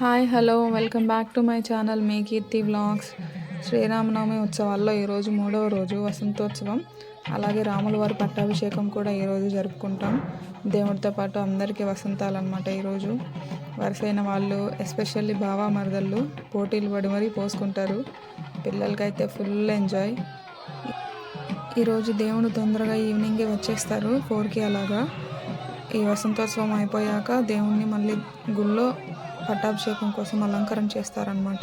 Hi hello welcome back to my channel మీ Keerthi vlogs. Sriramanavami ఉత్సవాల్లో ఈరోజు 3వ రోజు వసంతోత్సవం. అలాగే రాముల వారి పట్టాభిషేకం కూడా ఈరోజు జరుపుకుంటాం. దేవుడితో పాటు అందరికీ వసంతాలన్నమాట. ఈరోజు వరుసైన వాళ్ళు ఎస్పెషల్లీ బావా మరదళ్ళు పోటీలు పడి మరీ పోసుకుంటారు. పిల్లలకైతే ఫుల్ ఎంజాయ్. ఈరోజు దేవుడు తొందరగా ఈవినింగే వచ్చేస్తారు 4కి అలాగా. ఈ వసంతోత్సవం అయిపోయాక దేవుణ్ణి మళ్ళీ గుళ్ళో పట్టాభిషేకం కోసం అలంకరణ చేస్తారనమాట.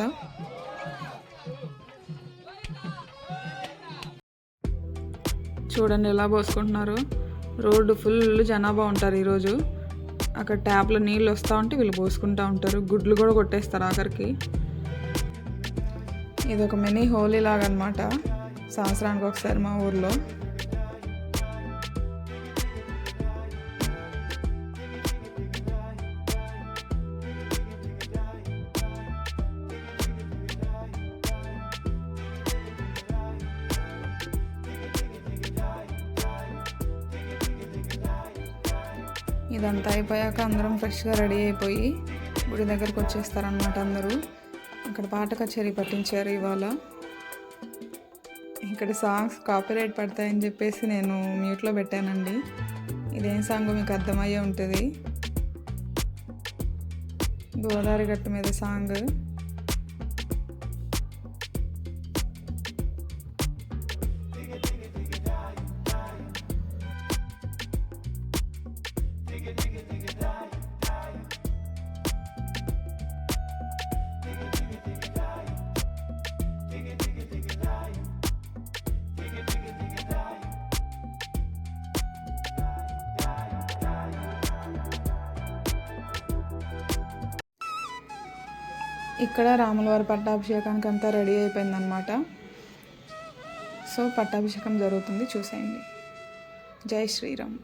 చూడండి ఎలా పోసుకుంటున్నారు. రోడ్డు ఫుల్ జనాభా ఉంటారు ఈరోజు. అక్కడ ట్యాప్లో నీళ్ళు వస్తూ ఉంటే వీళ్ళు పోసుకుంటూ ఉంటారు. గుడ్లు కూడా కొట్టేస్తారు ఆఖరికి. ఇది ఒక మినీ హోలీ లాగా అనమాట. సంవత్సరానికి ఒకసారి మా ఊర్లో. ఇదంతా అయిపోయాక అందరం ఫ్రెష్గా రెడీ అయిపోయి గుడి దగ్గరికి వచ్చేస్తారనమాట అందరూ. అక్కడ పాట కచేరీ పట్టించారు ఇవాళ. ఇక్కడ సాంగ్స్ కాపీరైట్ పడతాయని చెప్పేసి నేను మ్యూట్లో పెట్టానండి. ఇదేం సాంగ్ మీకు అర్థమయ్యే ఉంటుంది. గోదావరి గట్టు మీద సాంగ్. ఇక్కడ రాములవారి పట్టాభిషేకానికి అంతా రెడీ అయిపోయిందనమాట. సో పట్టాభిషేకం జరుగుతుంది, చూసేయండి. జై శ్రీరామ్.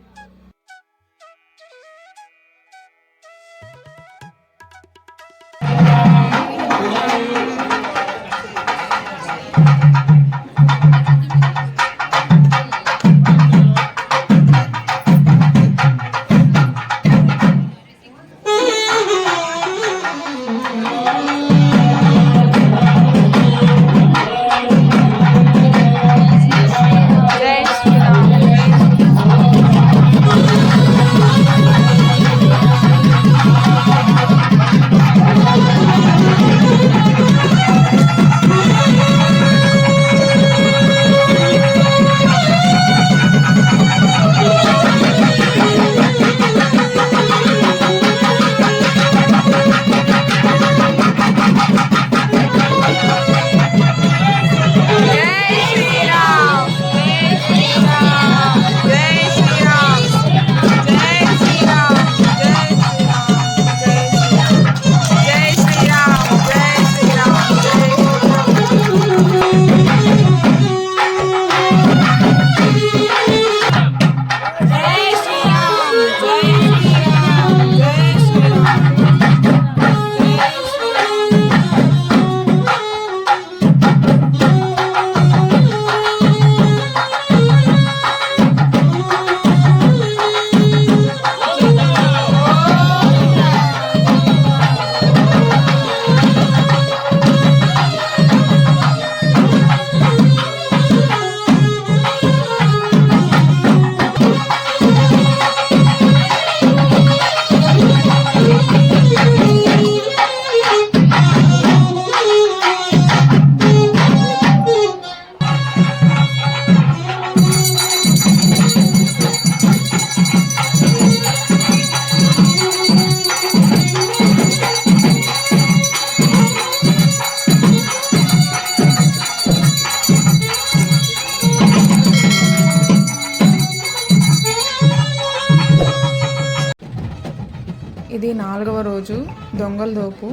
ఇది 4వ రోజు దొంగల దోపు.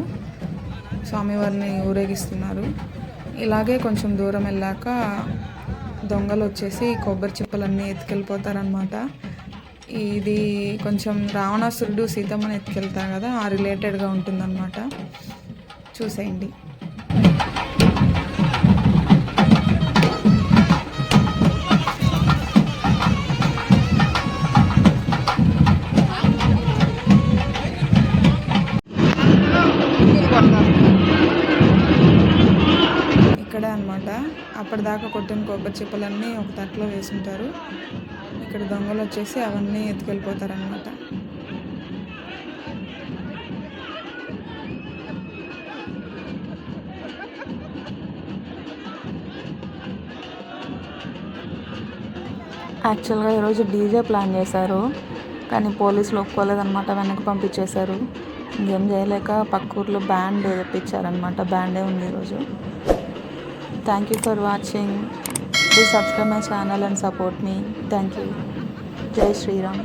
స్వామివారిని ఊరేగిస్తున్నారు. ఇలాగే కొంచెం దూరం వెళ్ళాక దొంగలు వచ్చేసి కొబ్బరి చిప్పలన్నీ ఎత్తుకెళ్ళిపోతారనమాట. ఇది కొంచెం రావణాసురుడు సీతమ్మని ఎత్తుకెళ్తారు కదా, ఆ రిలేటెడ్గా ఉంటుందన్నమాట. చూసేయండి. అనమాట. అప్పటిదాకా కొట్టిన కొబ్బరి చిప్పలన్నీ ఒక తట్టలో వేసుంటారు. ఇక్కడ దొంగలు వచ్చేసి అవన్నీ ఎత్తుకెళ్ళిపోతారనమాట. యాక్చువల్గా ఈరోజు డీజే ప్లాన్ చేశారు, కానీ పోలీసులు ఒప్పుకోలేదన్నమాట, వెనక్కి పంపించేశారు. ఇంకేం చేయలేక పక్క ఊర్లో బ్యాండ్ తెప్పించారనమాట. బ్యాండే ఉంది ఈరోజు. Thank you for watching. Please subscribe my channel and support me. Thank you. జై శ్రీరామ్.